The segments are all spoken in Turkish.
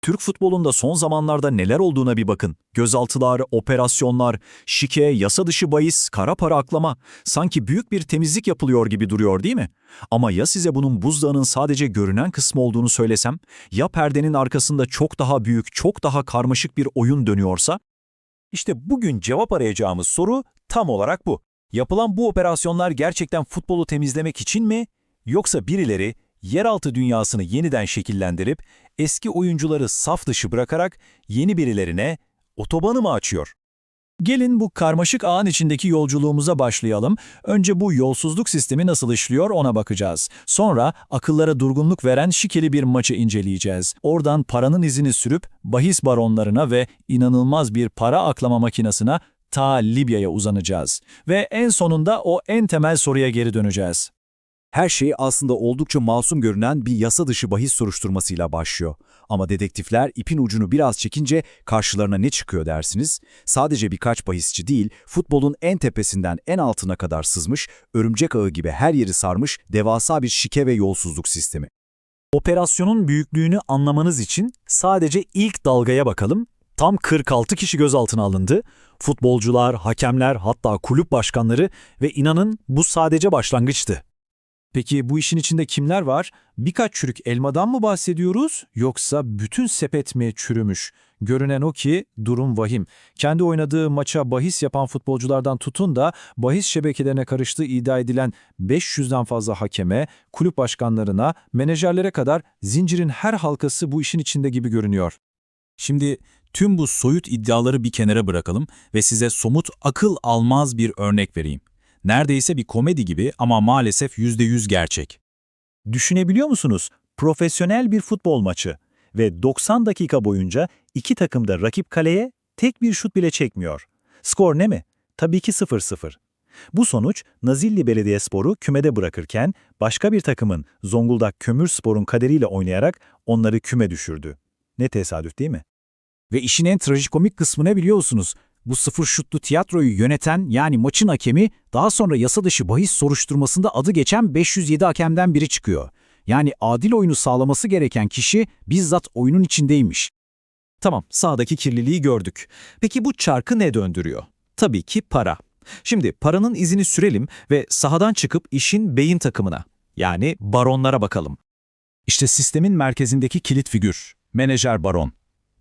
Türk futbolunda son zamanlarda neler olduğuna bir bakın. Gözaltılar, operasyonlar, şike, yasa dışı bahis, kara para aklama. Sanki büyük bir temizlik yapılıyor gibi duruyor değil mi? Ama ya size bunun buzdağının sadece görünen kısmı olduğunu söylesem? Ya perdenin arkasında çok daha büyük, çok daha karmaşık bir oyun dönüyorsa? İşte bugün cevap arayacağımız soru tam olarak bu. Yapılan bu operasyonlar gerçekten futbolu temizlemek için mi? Yoksa birileri yeraltı dünyasını yeniden şekillendirip eski oyuncuları saf dışı bırakarak yeni birilerine otobanı mı açıyor? Gelin bu karmaşık ağın içindeki yolculuğumuza başlayalım. Önce bu yolsuzluk sistemi nasıl işliyor ona bakacağız. Sonra akıllara durgunluk veren şikeli bir maçı inceleyeceğiz. Oradan paranın izini sürüp bahis baronlarına ve inanılmaz bir para aklama makinesine ta Libya'ya uzanacağız. Ve en sonunda o en temel soruya geri döneceğiz. Her şey aslında oldukça masum görünen bir yasa dışı bahis soruşturmasıyla başlıyor. Ama dedektifler ipin ucunu biraz çekince karşılarına ne çıkıyor dersiniz? Sadece birkaç bahisçi değil, futbolun en tepesinden en altına kadar sızmış, örümcek ağı gibi her yeri sarmış devasa bir şike ve yolsuzluk sistemi. Operasyonun büyüklüğünü anlamanız için sadece ilk dalgaya bakalım. Tam 46 kişi gözaltına alındı. Futbolcular, hakemler, hatta kulüp başkanları ve inanın bu sadece başlangıçtı. Peki bu işin içinde kimler var? Birkaç çürük elmadan mı bahsediyoruz yoksa bütün sepet mi çürümüş? Görünen o ki durum vahim. Kendi oynadığı maça bahis yapan futbolculardan tutun da bahis şebekelerine karıştığı iddia edilen 500'den fazla hakeme, kulüp başkanlarına, menajerlere kadar zincirin her halkası bu işin içinde gibi görünüyor. Şimdi tüm bu soyut iddiaları bir kenara bırakalım ve size somut, akıl almaz bir örnek vereyim. Neredeyse bir komedi gibi ama maalesef %100 gerçek. Düşünebiliyor musunuz? Profesyonel bir futbol maçı ve 90 dakika boyunca iki takım da rakip kaleye tek bir şut bile çekmiyor. Skor ne mi? Tabii ki 0-0. Bu sonuç Nazilli Belediyespor'u kümede bırakırken başka bir takımın Zonguldak Kömürspor'un kaderiyle oynayarak onları küme düşürdü. Ne tesadüf değil mi? Ve işin en trajikomik kısmı ne biliyor musunuz? Bu sıfır şutlu tiyatroyu yöneten yani maçın hakemi daha sonra yasa dışı bahis soruşturmasında adı geçen 507 hakemden biri çıkıyor. Yani adil oyunu sağlaması gereken kişi bizzat oyunun içindeymiş. Tamam, sahadaki kirliliği gördük. Peki bu çarkı ne döndürüyor? Tabii ki para. Şimdi paranın izini sürelim ve sahadan çıkıp işin beyin takımına, yani baronlara bakalım. İşte sistemin merkezindeki kilit figür, menajer baron.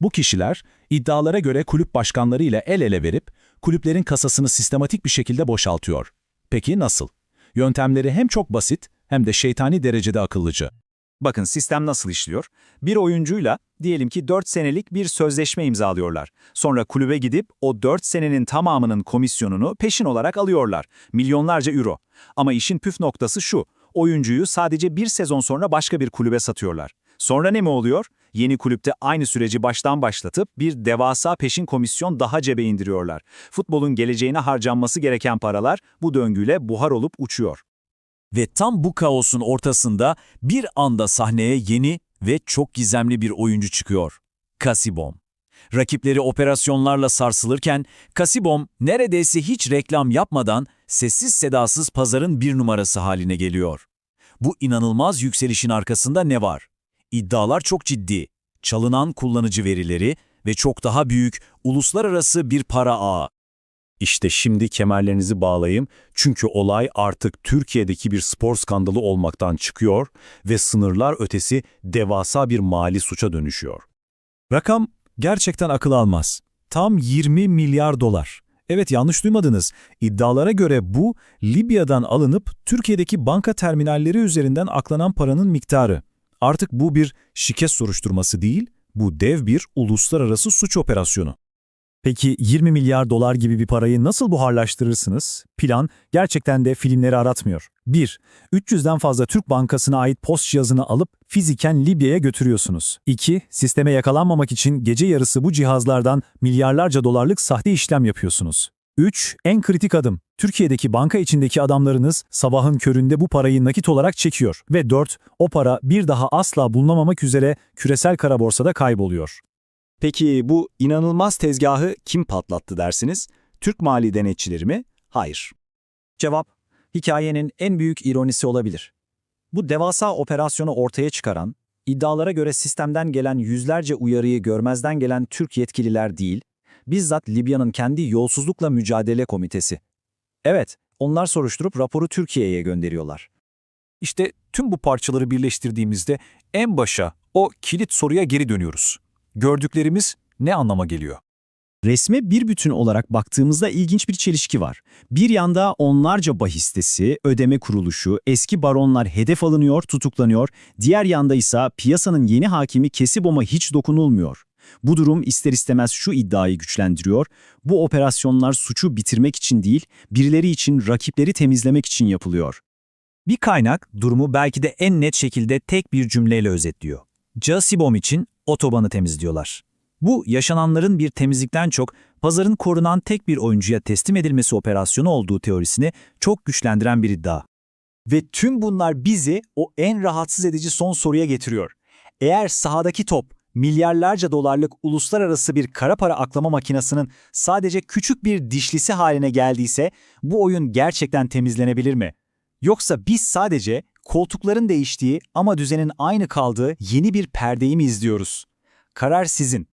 Bu kişiler iddialara göre kulüp başkanları ile el ele verip kulüplerin kasasını sistematik bir şekilde boşaltıyor. Peki nasıl? Yöntemleri hem çok basit hem de şeytani derecede akıllıca. Bakın sistem nasıl işliyor? Bir oyuncuyla diyelim ki 4 senelik bir sözleşme imzalıyorlar. Sonra kulübe gidip o 4 senenin tamamının komisyonunu peşin olarak alıyorlar. Milyonlarca euro. Ama işin püf noktası şu. Oyuncuyu sadece bir sezon sonra başka bir kulübe satıyorlar. Sonra ne mi oluyor? Yeni kulüpte aynı süreci baştan başlatıp bir devasa peşin komisyon daha cebe indiriyorlar. Futbolun geleceğine harcanması gereken paralar bu döngüyle buhar olup uçuyor. Ve tam bu kaosun ortasında bir anda sahneye yeni ve çok gizemli bir oyuncu çıkıyor. Kasibom. Rakipleri operasyonlarla sarsılırken Kasibom neredeyse hiç reklam yapmadan sessiz sedasız pazarın bir numarası haline geliyor. Bu inanılmaz yükselişin arkasında ne var? İddialar çok ciddi. Çalınan kullanıcı verileri ve çok daha büyük uluslararası bir para ağı. İşte şimdi kemerlerinizi bağlayın çünkü olay artık Türkiye'deki bir spor skandalı olmaktan çıkıyor ve sınırlar ötesi devasa bir mali suça dönüşüyor. Rakam gerçekten akıl almaz. Tam 20 milyar dolar. Evet, yanlış duymadınız. İddialara göre bu Libya'dan alınıp Türkiye'deki banka terminalleri üzerinden aklanan paranın miktarı. Artık bu bir şike soruşturması değil, bu dev bir uluslararası suç operasyonu. Peki 20 milyar dolar gibi bir parayı nasıl buharlaştırırsınız? Plan gerçekten de filmleri aratmıyor. 1. 300'den fazla Türk bankasına ait post cihazını alıp fiziken Libya'ya götürüyorsunuz. 2. Sisteme yakalanmamak için gece yarısı bu cihazlardan milyarlarca dolarlık sahte işlem yapıyorsunuz. 3. En kritik adım. Türkiye'deki banka içindeki adamlarınız sabahın köründe bu parayı nakit olarak çekiyor. Ve 4. O para bir daha asla bulunamamak üzere küresel kara borsada kayboluyor. Peki bu inanılmaz tezgahı kim patlattı dersiniz? Türk mali denetçileri mi? Hayır. Cevap, hikayenin en büyük ironisi olabilir. Bu devasa operasyonu ortaya çıkaran, İddialara göre sistemden gelen yüzlerce uyarıyı görmezden gelen Türk yetkililer değil, bizzat Libya'nın kendi yolsuzlukla mücadele komitesi. Evet, onlar soruşturup raporu Türkiye'ye gönderiyorlar. İşte tüm bu parçaları birleştirdiğimizde en başa, o kilit soruya geri dönüyoruz. Gördüklerimiz ne anlama geliyor? Resme bir bütün olarak baktığımızda ilginç bir çelişki var. Bir yanda onlarca bahis sitesi, ödeme kuruluşu, eski baronlar hedef alınıyor, tutuklanıyor. Diğer yanda ise piyasanın yeni hakimi Kesibom'a hiç dokunulmuyor. Bu durum ister istemez şu iddiayı güçlendiriyor. Bu operasyonlar suçu bitirmek için değil, birileri için rakipleri temizlemek için yapılıyor. Bir kaynak durumu belki de en net şekilde tek bir cümleyle özetliyor. Casibom için otobanı temizliyorlar. Bu yaşananların bir temizlikten çok pazarın korunan tek bir oyuncuya teslim edilmesi operasyonu olduğu teorisini çok güçlendiren bir iddia. Ve tüm bunlar bizi o en rahatsız edici son soruya getiriyor. Eğer sahadaki top milyarlarca dolarlık uluslararası bir kara para aklama makinesinin sadece küçük bir dişlisi haline geldiyse bu oyun gerçekten temizlenebilir mi? Yoksa biz sadece koltukların değiştiği ama düzenin aynı kaldığı yeni bir perdeyi mi izliyoruz? Karar sizin.